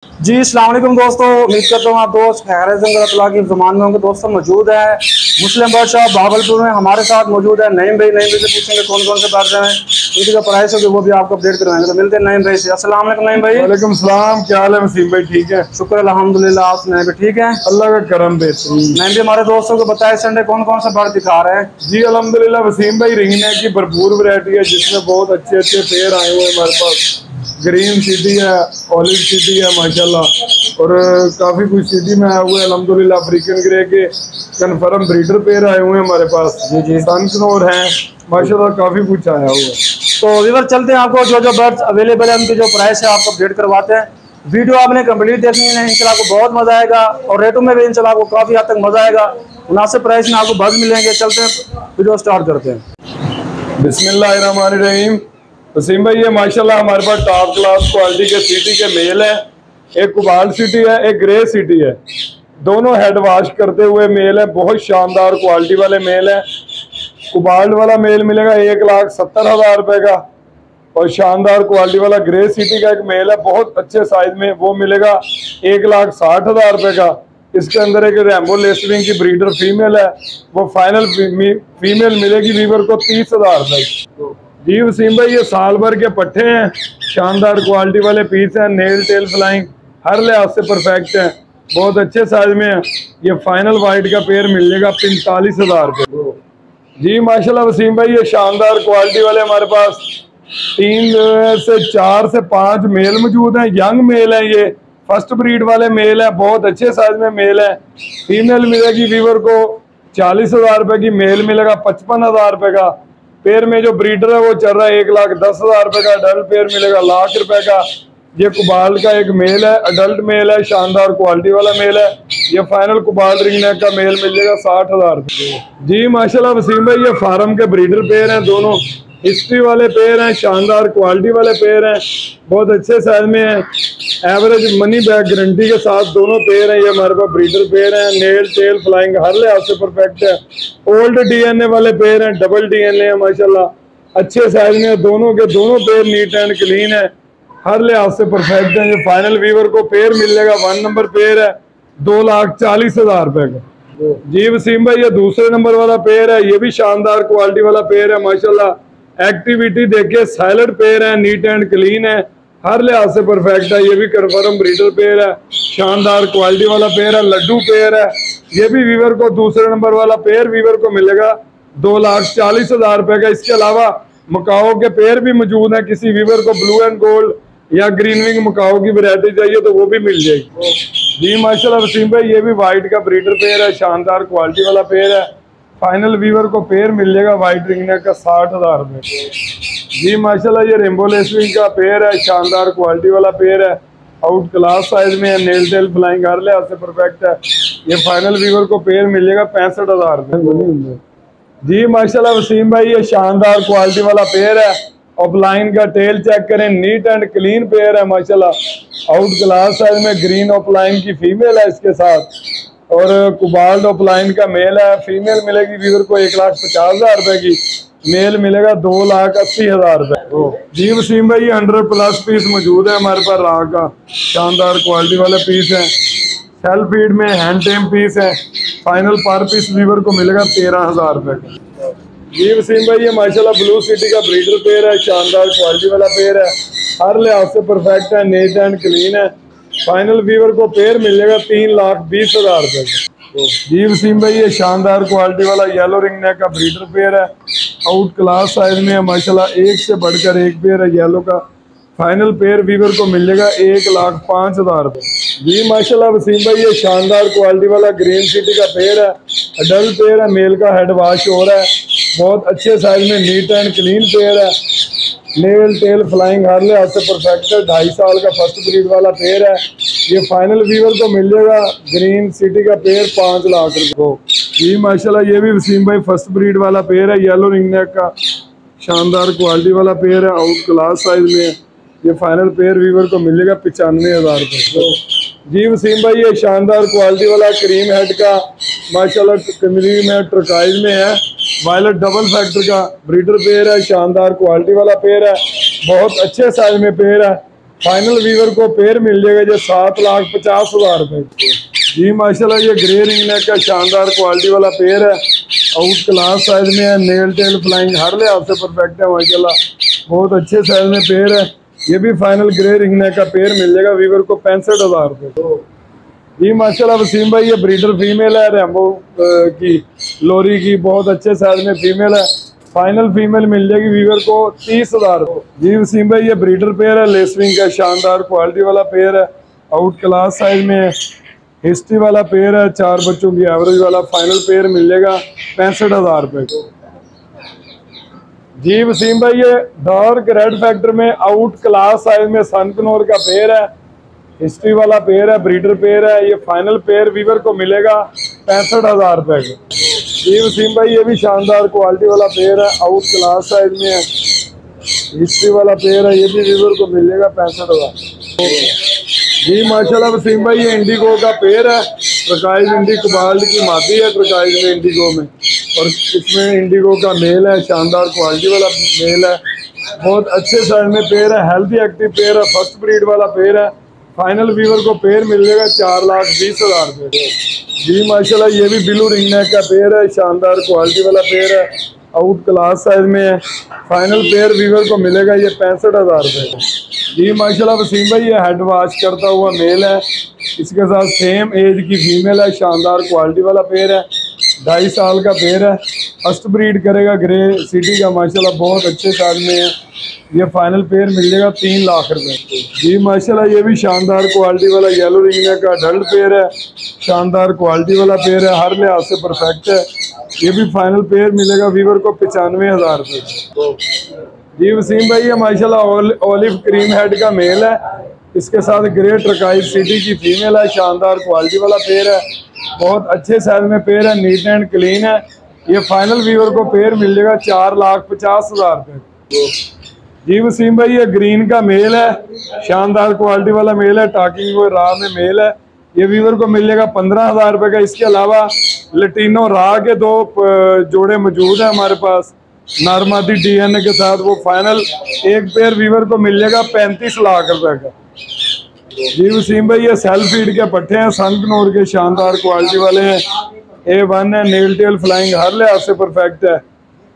जी अस्सलाम वालेकुम दोस्तों, उम्मीद करता हूँ आप दोस्त खैर जंगल की ज़ुबान में होंगे। दोस्तों मौजूद है मुस्लिम बर्ड शॉप भावलपुर में, हमारे साथ मौजूद है नईम भाई से पूछेंगे कौन कौन से बर्ड्स हैं, उनकी जो प्राइस होगी वो भी आपको अपडेट करवाएंगे। तो मिलते हैं नईम भाई से। अस्सलाम वालेकुम नईम भाई। वालेकुम सलाम, क्या हाल है वसीम भाई? ठीक है, शुक्र अल्हम्दुलिल्लाह। आप सुनाए भी ठीक है? अल्लाह का करम बेहतरीन। नईम भाई हमारे दोस्तों को बताए संडे कौन कौन सा बर्ड दिखा रहे हैं? जी अल्हम्दुलिल्लाह वसीम भाई, रिंगनेक की भरपूर वैरायटी है जिसमें बहुत अच्छे अच्छे पेयर आए हुए हैं हमारे पास। ग्रीन सिटी है, ऑलिव सिटी है माशाल्लाह, और काफ़ी कुछ सिटी में आए हुए हैं अल्हम्दुलिल्लाह। अफ्रीकन ग्रे के कन्फर्म ब्रीडर पेयर आए हुए हैं हमारे पास। जी जी सनकनोर हैं माशाल्लाह, काफ़ी कुछ आया हुआ है। तो व्यूअर चलते हैं, आपको जो जो बर्ड्स अवेलेबल है उनकी जो प्राइस है आपको अपडेट करवाते हैं। वीडियो आपने कंप्लीट देखनी है, इंशाल्लाह आपको बहुत मजा आएगा और रेटों में भी इंशाल्लाह आपको काफी हद तक मजा आएगा। मुनासिब प्राइस में आपको बर्ड मिलेंगे। चलते हैं, वीडियो स्टार्ट करते हैं। बिस्मिल्लाहिर्रहमानिर्रहीम। वसीम भाई, ये माशाल्लाह हमारे पास टॉप क्लास क्वालिटी के सिटी के मेल है। एक कुबाल्ट सिटी है, एक ग्रे सिटी है। दोनों हेड वॉश करते हुए मेल है, बहुत शानदार क्वालिटी वाले मेल है। कुबाल्ट वाला मेल मिलेगा 1,70,000 रुपए का, और शानदार क्वालिटी वाला ग्रे सिटी का एक मेल है बहुत अच्छे साइज में, वो मिलेगा 1,60,000 रुपए का। इसके अंदर एक रैम्बो लेसविंग की ब्रीडर फीमेल है, वो फाइनल फीमेल मिलेगी वीवर को 30,000 रुपए। जी वसीम भाई, ये साल भर के पट्टे हैं, शानदार क्वालिटी वाले पीस हैं, नेल टेल फ्लाइंग हर लिहाज से परफेक्ट हैं, बहुत अच्छे साइज में है। ये फाइनल वाइट का पेयर मिलेगा 45,000 रुपये। जी माशाल्लाह वसीम भाई, ये शानदार क्वालिटी वाले हमारे पास 3 से 4 से 5 मेल मौजूद हैं। यंग मेल है, ये फर्स्ट ब्रीड वाले मेल है, बहुत अच्छे साइज में मेल है। फीमेल मिलेगी वीवर को 40,000 रुपये की, मेल मिलेगा 55,000 रुपये का। पेयर में जो ब्रीडर है वो चल रहा है 1,10,000 रुपये का। अडल्ट पेयर मिलेगा 1,00,000 रुपए का। ये कुबाल्ट का एक मेल है, अडल्ट मेल है, शानदार क्वालिटी वाला मेल है। ये फाइनल कुबाल्ट रिंगनेक का मेल मिल जाएगा 60,000 रुपये। जी माशाल्लाह वसीम भाई, ये फार्म के ब्रीडर पेयर हैं, दोनों हिस्ट्री वाले पेयर हैं, शानदार क्वालिटी वाले पेयर हैं, बहुत अच्छे साइज में हैं। एवरेज मनी बैक गारंटी के साथ दोनों पेयर हैं। ये हमारे पास ब्रीडर पेयर हैं, नेल टेल फ्लाइंग हर लिहाज से परफेक्ट है। ओल्ड डीएनए वाले पेयर हैं, डबल डीएनए है माशाल्लाह, अच्छे साइज में दोनों के दोनों पेयर नीट एंड क्लीन है, हर लिहाज से परफेक्ट है। ये फाइनल वीवर को पेयर मिलेगा 1 नंबर पेयर है 2,40,000 रुपए का। जी वसीम भाई, ये दूसरे नंबर वाला पेयर है, ये भी शानदार क्वालिटी वाला पेयर है माशाल्लाह। एक्टिविटी देखिए, साइलेंट पेयर है, नीट एंड क्लीन है, हर लिहाज से परफेक्ट है। ये भी कन्फर्म ब्रीडर पेयर है, शानदार क्वालिटी वाला पेयर है, लड्डू पेयर है। ये भी वीवर को दूसरे नंबर वाला पेयर वीवर को मिलेगा 2,40,000 रुपए का। इसके अलावा मकाओ के पेयर भी मौजूद है, किसी वीवर को ब्लू एंड गोल्ड या ग्रीन विंग मकाओ की वैरायटी चाहिए तो वो भी मिल जाएगी। जी माशाल्लाह वसीम भाई, ये भी वाइट का ब्रीडर पेयर है, शानदार क्वालिटी वाला पेयर है। फाइनल वीवर को पेयर मिल जाएगा वाइट रिंगनेक का 60,000 रुपये। जी माशाल्लाह, ये रेम्बो लेसविंग का पेयर है, शानदार क्वालिटी वाला पेयर है, आउट क्लास साइज में है, नेल टेल फ्लाइंग हर लिहाज से परफेक्ट है। ये फाइनल वीवर को पेयर मिलेगा 65,000 रुपये। जी माशाल्लाह वसीम भाई, ये शानदार क्वालिटी वाला पेयर है। ऑफलाइन का टेल चेक करें, नीट एंड क्लीन पेयर है माशाल्लाह, आउट क्लास साइज में। ग्रीन ऑफलाइन की फीमेल है इसके साथ, और कुबाल्ट ऑफलाइन का मेल है। फीमेल मिलेगी वीवर को 1,50,000 रुपए की, मेल मिलेगा 2,80,000 रुपए। जी वसीम भाई, ये 100+ पीस मौजूद है हमारे पास राह का, शानदार क्वालिटी वाले पीस है, सेल्फ फीड में हैंड टेम पीस है। फाइनल पर पीस वीवर को मिलेगा 13,000 रुपए का। जी वसीम भाई, ये माशाल्लाह ब्लू सिटी का ब्रीडर पेयर है, शानदार क्वालिटी वाला पेयर है, हर लिहाज से परफेक्ट है, नीट एंड क्लीन है। फाइनल वीवर को पेयर मिलेगा 3,20,000 रुपए का। जी वसीम भाई, ये शानदार क्वालिटी वाला येलो रिंगनेक का ब्रीडर पेयर है, आउट क्लास साइज में है माशाल्लाह, एक से बढ़कर एक पेयर है येलो का। फाइनल पेयर वीवर को मिलेगा 1,05,000 रुपये। जी माशाल्लाह वसीम भाई, ये शानदार क्वालिटी वाला ग्रीन सिटी का पेयर है, अडल्ट पेयर है, मेल का हेड वॉश हो रहा है, बहुत अच्छे साइज में, नीट एंड क्लीन पेयर है, नेल टेल फ्लाइंग हर लिहाज से परफेक्ट है। 2.5 साल का फर्स्ट ब्रीड वाला पेयर है। ये फाइनल वीवर को मिलेगा ग्रीन सिटी का पेयर 5 लाख रुपये को। जी माशाल्लाह, ये भी वसीम भाई फर्स्ट ब्रीड वाला पेयर है, येलो रिंगनेक का शानदार क्वालिटी वाला पेयर है, आउट क्लास साइज में। ये फाइनल पेयर वीवर को मिलेगा 95,000 रुपये। जी वसीम भाई, ये शानदार क्वालिटी वाला क्रीम हेड का माशाल्लाह कमरी में ट्रकाइज में है, वायलेट डबल फैक्टर का ब्रीडर पेयर है, शानदार क्वालिटी वाला पेयर है, बहुत अच्छे साइज में पेयर है। फाइनल वीवर को पेयर मिल जाएगा जो 7,50,000 रुपए जी। माशाल्लाह ये ग्रे रिंग नेक का शानदार क्वालिटी वाला पेयर है, आउट क्लास साइज में है, नेल टेल फ्लाइंग हर लिहाज से परफेक्ट है माशाल्लाह, बहुत अच्छे साइज में पेयर है। ये भी फाइनल ग्रे रिंग नेक का पेयर मिल जाएगा वीवर को 65,000 रुपये जी। माशाल्लाह वसीम भाई ये ब्रीडर फीमेल है, रैम्बो की लोरी की, बहुत अच्छे साइज में फीमेल है। फाइनल फीमेल मिल जाएगी वीवर को 30,000 जी। वसीम भाई ये ब्रीडर पेयर है, लेसविंग का शानदार क्वालिटी वाला पेयर है, आउट क्लास साइज में है, हिस्ट्री वाला पेयर है, 4 बच्चों की एवरेज वाला। फाइनल पेयर मिल जाएगा 65,000 रुपये जी। वसीम भाई ये डार्क रेड फैक्टर में आउट क्लास साइज में सनकनोर का पेयर है, हिस्ट्री वाला पेयर है, ब्रीडर पेयर है। ये फाइनल पेयर वीवर को मिलेगा 65,000 रुपये जी। वसीम भाई ये भी शानदार क्वालिटी वाला पेयर है, आउट क्लास साइज में है, हिस्ट्री वाला पेयर है, ये भी वीवर को मिलेगा 65,000 जी। माशाल्लाह वसीम भाई ये इंडिगो का पेयर है, ट्रकाइज इंडी कुबाल्ड की मादी है ट्रकाइज में इंडिगो में, और इसमें इंडिगो का मेल है, शानदार क्वालिटी वाला मेल है, बहुत अच्छे साइज में पेयर है, हेल्थी एक्टिव पेयर है, फर्स्ट ब्रीड वाला पेयर है। फाइनल वीवर को पेयर मिल जाएगा 4,20,000 रुपये जी। माशाल्लाह ये भी ब्लू रिंग नेक का पेयर है, शानदार क्वालिटी वाला पेयर है, आउट क्लास साइज में है। फाइनल पेयर वीवर को मिलेगा ये 65,000 रुपये जी। माशाल्लाह वसीम भाई ये हेड वॉश करता हुआ मेल है, इसके साथ सेम एज की फीमेल है, शानदार क्वालिटी वाला पेयर है, 2.5 साल का पेयर है, फर्स्ट ब्रीड करेगा, ग्रे सिटी का माशाल्लाह बहुत अच्छे साइज में है। ये फाइनल पेयर मिल जाएगा 3 लाख रुपए जी। माशाल्लाह ये भी शानदार क्वालिटी वाला येलो रिंग नेक का अडल्ट पेयर है, शानदार क्वालिटी वाला पेयर है, हर लिहाज से परफेक्ट है। ये भी फाइनल पेयर मिलेगा वीवर को 95,000 रुपये जी। वसीम भाई ये माशाल्लाह ओलिव क्रीम हेड का मेल है, इसके साथ ग्रे ट्रकाइज सिटी की फीमेल है, शानदार क्वालिटी वाला पेयर है, बहुत अच्छे साइज में पेयर है, नीट एंड क्लीन है। ये फाइनल वीवर को पेयर मिल जाएगा 4,50,000 रुपये जी। वसीम भाई ये ग्रीन का मेल है, शानदार क्वालिटी वाला मेल है, टाकिंग वो राह में मेल है, ये वीवर को मिल जाएगा 15,000 रुपये का। इसके अलावा लटीनो राह के 2 जोड़े मौजूद है हमारे पास नॉर्मादी DNA के साथ, वो फाइनल एक पेयर वीवर को मिल जाएगा 35 लाख रुपए का जी। वसीम भाई ये सेल्फ फीड के पट्टे हैं, सनकनोर के, शानदार क्वालिटी वाले हैं, A1 है, नेल टेल फ्लाइंग हर लिहाज से परफेक्ट है।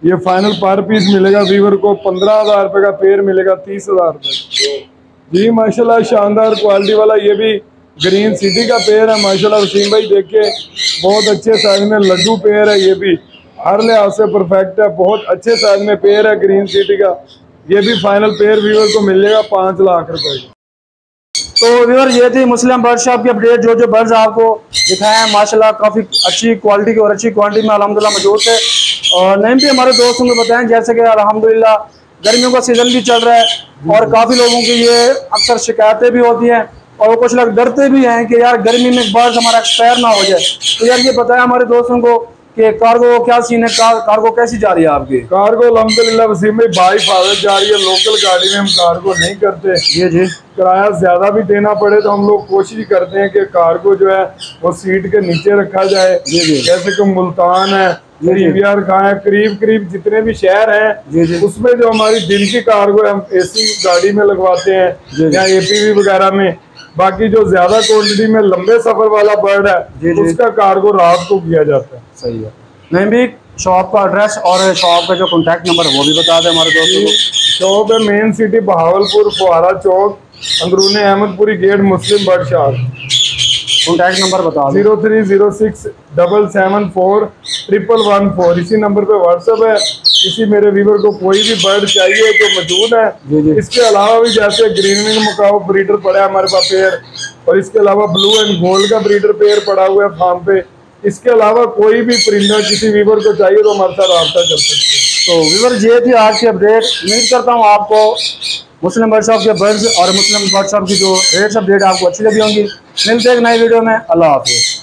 ये फाइनल पर पीस मिलेगा वीवर को 15,000 रुपये का, पेयर मिलेगा 30,000 रुपये जी। माशाल्लाह शानदार क्वालिटी वाला ये भी ग्रीन सिटी का पेयर है माशाल्लाह। वसीम भाई देखिए बहुत अच्छे साइज में लड्डू पेयर है, ये भी हर लिहाज से परफेक्ट है, बहुत अच्छे साइज में पेयर है ग्रीन सिटी का। ये भी फाइनल पेयर वीवर को मिल जाएगा 5 लाख रुपए। तो व्यूअर ये थी मुस्लिम बर्ड शॉप की अपडेट, जो बर्ड्स आपको दिखाए हैं माशाल्लाह काफ़ी अच्छी क्वालिटी के और अच्छी क्वांटिटी में अल्हम्दुलिल्लाह मौजूद है। और नहीं भी हमारे दोस्तों को बताएं जैसे कि अल्हम्दुलिल्लाह गर्मियों का सीज़न भी चल रहा है और काफ़ी लोगों की ये अक्सर शिकायतें भी होती हैं और कुछ लोग डरते भी हैं कि यार गर्मी में बर्ड्स हमारा एक्सपायर ना हो जाए। तो यार ये बताएं हमारे दोस्तों को कि कार्गो क्या सीन है, कार्गो कैसी जा रही है आपकी? कार्गो अल्हम्दुलिल्लाह वसीम भाई बाई फादर जा रही है, लोकल गाड़ी में हम कार्गो नहीं करते जी। किराया ज्यादा भी देना पड़े तो हम लोग कोशिश करते हैं कि कार्गो जो है वो सीट के नीचे रखा जाए जी। जैसे कि मुल्तान है, पीवीआर कहाँ है, करीब जितने भी शहर हैं उसमें जो हमारी दिन की कार्गो हम AC गाड़ी में लगवाते हैं या APV वगैरह में। बाकी जो ज्यादा क्वांटिटी में लंबे सफर वाला बर्ड है उसका कार्गो रात को किया जाता है। सही है। नहीं भी शॉप का एड्रेस और शॉप का जो कॉन्टैक्ट नंबर है वो भी बता दें हमारे दोस्तों को। शॉप है मेन सिटी बहावलपुर, फुहारा चौक, अंदरूनी अहमदपुरी गेट, मुस्लिम बर्ड शॉप। कॉन्टैक्ट नंबर बता दें 0306 774 11114। इसी नंबर पे व्हाट्सएप है। किसी मेरे व्यूवर को कोई भी बर्ड चाहिए तो मौजूद है। इसके अलावा भी जैसे ग्रीन विंग मकाओ ब्रीडर पड़ा है हमारे पास पेयर, और इसके अलावा ब्लू एंड गोल्ड का ब्रीडर पेयर पड़ा हुआ है फार्म पे। इसके अलावा कोई भी परिंदा किसी व्यूवर को चाहिए तो हमारे साथ रब्ता कर सकते हैं। तो व्यूवर ये थी आज की अपडेट। उम्मीद करता हूँ आपको मुस्लिम बर्ड शॉप के बर्ड्स और मुस्लिम बर्ड शॉप की जो रेट्स अपडेट आपको अच्छी लगी होंगी। मिलते हैं एक नई वीडियो में। अल्लाह हाफिज़।